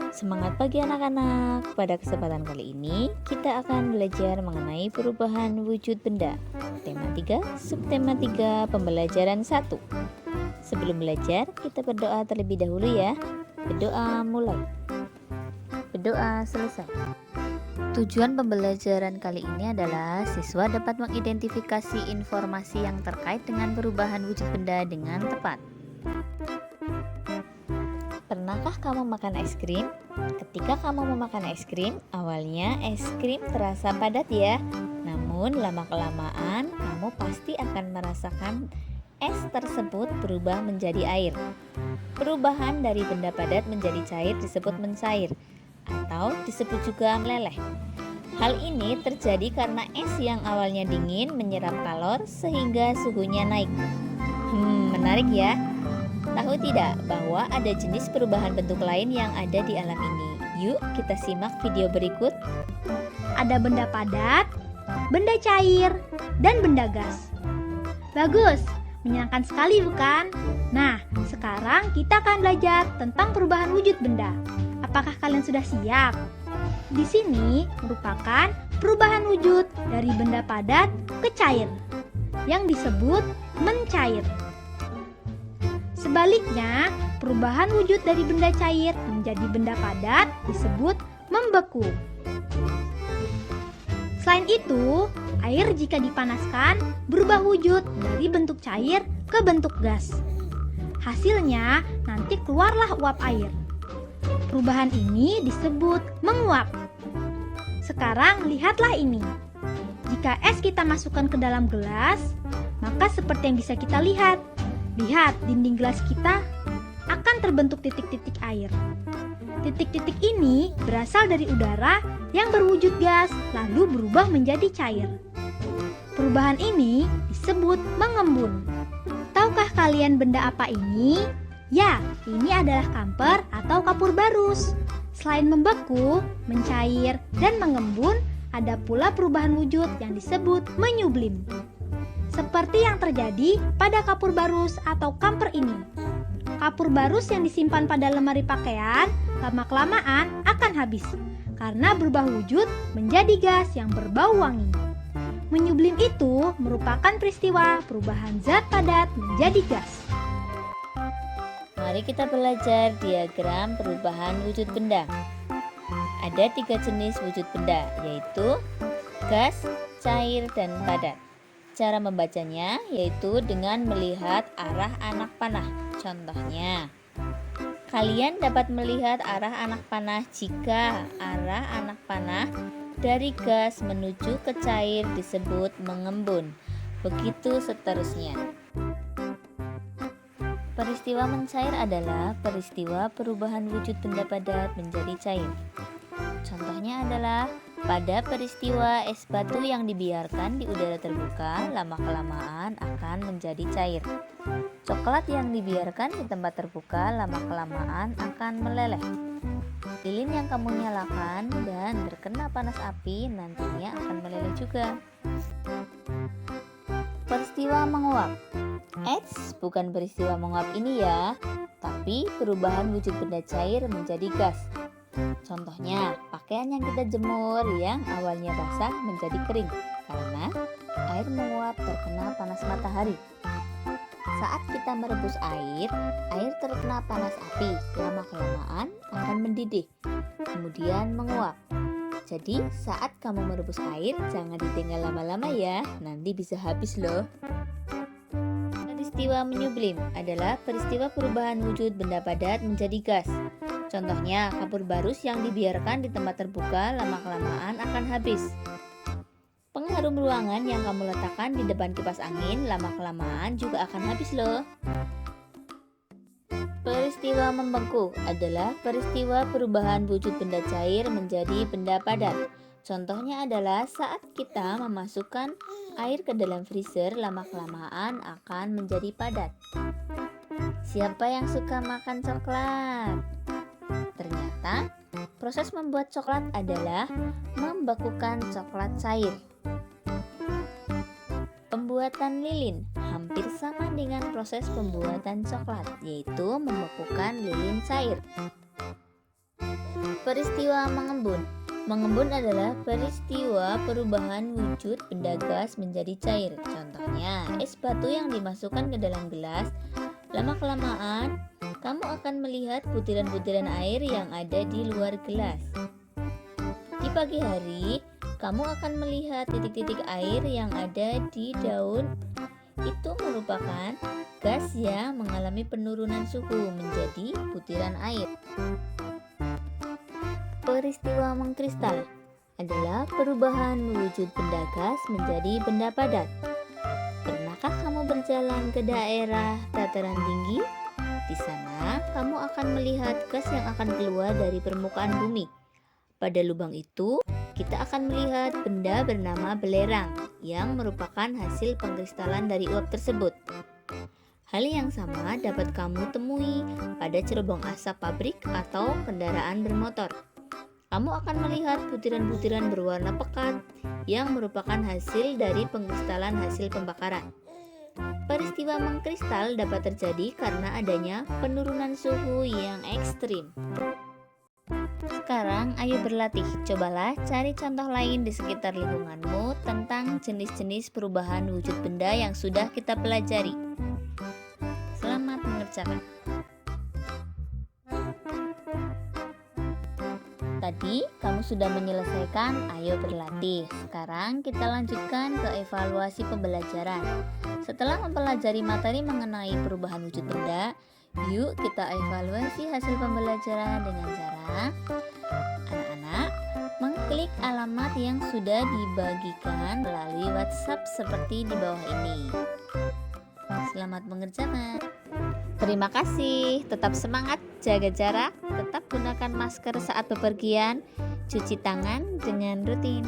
Semangat pagi anak-anak. Pada kesempatan kali ini kita akan belajar mengenai perubahan wujud benda. Tema 3, subtema 3, pembelajaran 1. Sebelum belajar, kita berdoa terlebih dahulu ya. Berdoa mulai. Berdoa selesai. Tujuan pembelajaran kali ini adalah siswa dapat mengidentifikasi informasi yang terkait dengan perubahan wujud benda dengan tepat. Pernahkah kamu makan es krim? Ketika kamu memakan es krim, awalnya es krim terasa padat ya. Namun lama-kelamaan kamu pasti akan merasakan es tersebut berubah menjadi air. Perubahan dari benda padat menjadi cair disebut mencair atau disebut juga meleleh. Hal ini terjadi karena es yang awalnya dingin menyerap kalor sehingga suhunya naik. Menarik ya. Tahu tidak bahwa ada jenis perubahan bentuk lain yang ada di alam ini? Yuk kita simak video berikut. Ada benda padat, benda cair, dan benda gas. Bagus, menyenangkan sekali bukan? Nah, sekarang kita akan belajar tentang perubahan wujud benda. Apakah kalian sudah siap? Di sini merupakan perubahan wujud dari benda padat ke cair, yang disebut mencair. Sebaliknya, perubahan wujud dari benda cair menjadi benda padat disebut membeku. Selain itu, air jika dipanaskan berubah wujud dari bentuk cair ke bentuk gas. Hasilnya nanti keluarlah uap air. Perubahan ini disebut menguap. Sekarang lihatlah ini. Jika es kita masukkan ke dalam gelas, maka seperti yang bisa kita lihat. Lihat, dinding gelas kita akan terbentuk titik-titik air. Titik-titik ini berasal dari udara yang berwujud gas lalu berubah menjadi cair. Perubahan ini disebut mengembun. Tahukah kalian benda apa ini? Ya, ini adalah kamper atau kapur barus. Selain membeku, mencair, dan mengembun, ada pula perubahan wujud yang disebut menyublim. Seperti yang terjadi pada kapur barus atau kamper ini. Kapur barus yang disimpan pada lemari pakaian lama-kelamaan akan habis karena berubah wujud menjadi gas yang berbau wangi. Menyublim itu merupakan peristiwa perubahan zat padat menjadi gas. Mari kita belajar diagram perubahan wujud benda. Ada 3 jenis wujud benda, yaitu gas, cair, dan padat. Cara membacanya yaitu dengan melihat arah anak panah. Contohnya, kalian dapat melihat arah anak panah jika arah anak panah dari gas menuju ke cair disebut mengembun. Begitu seterusnya. Peristiwa mencair adalah peristiwa perubahan wujud benda padat menjadi cair. Contohnya adalah pada peristiwa es batu yang dibiarkan di udara terbuka lama-kelamaan akan menjadi cair. Coklat yang dibiarkan di tempat terbuka lama-kelamaan akan meleleh. Lilin yang kamu nyalakan dan terkena panas api nantinya akan meleleh juga. Peristiwa menguap. Bukan peristiwa menguap ini ya, tapi perubahan wujud benda cair menjadi gas. Contohnya, pakaian yang kita jemur yang awalnya basah menjadi kering karena air menguap terkena panas matahari. Saat kita merebus air terkena panas api, lama-kelamaan akan mendidih, kemudian menguap. Jadi, saat kamu merebus air, jangan ditinggal lama-lama ya, nanti bisa habis loh. Peristiwa menyublim adalah peristiwa perubahan wujud benda padat menjadi gas. Contohnya, kapur barus yang dibiarkan di tempat terbuka lama-kelamaan akan habis. Pengharum ruangan yang kamu letakkan di depan kipas angin lama-kelamaan juga akan habis loh. Peristiwa membeku adalah peristiwa perubahan wujud benda cair menjadi benda padat. Contohnya adalah saat kita memasukkan air ke dalam freezer lama-kelamaan akan menjadi padat. Siapa yang suka makan coklat? Ternyata, proses membuat coklat adalah membekukan coklat cair. Pembuatan lilin hampir sama dengan proses pembuatan coklat, yaitu membekukan lilin cair. Peristiwa mengembun. Mengembun adalah peristiwa perubahan wujud benda gas menjadi cair. Contohnya, es batu yang dimasukkan ke dalam gelas. Lama-kelamaan, kamu akan melihat butiran-butiran air yang ada di luar gelas. Di pagi hari, kamu akan melihat titik-titik air yang ada di daun. Itu merupakan gas yang mengalami penurunan suhu menjadi butiran air. Peristiwa mengkristal adalah perubahan wujud benda gas menjadi benda padat. Pernahkah kamu berjalan ke daerah dataran tinggi? Di sana, kamu akan melihat gas yang akan keluar dari permukaan bumi. Pada lubang itu, kita akan melihat benda bernama belerang yang merupakan hasil pengkristalan dari uap tersebut. Hal yang sama dapat kamu temui pada cerobong asap pabrik atau kendaraan bermotor. Kamu akan melihat butiran-butiran berwarna pekat yang merupakan hasil dari pengkristalan hasil pembakaran. Peristiwa mengkristal dapat terjadi karena adanya penurunan suhu yang ekstrim. Sekarang ayo berlatih. Cobalah cari contoh lain di sekitar lingkunganmu tentang jenis-jenis perubahan wujud benda yang sudah kita pelajari. Selamat mengerjakan. Tadi kamu sudah menyelesaikan, ayo berlatih. Sekarang kita lanjutkan ke evaluasi pembelajaran. Setelah mempelajari materi mengenai perubahan wujud benda, yuk kita evaluasi hasil pembelajaran dengan cara anak-anak mengklik alamat yang sudah dibagikan melalui WhatsApp seperti di bawah ini. Selamat mengerjakan. Terima kasih. Tetap semangat, jaga jarak, tetap gunakan masker saat bepergian, cuci tangan dengan rutin.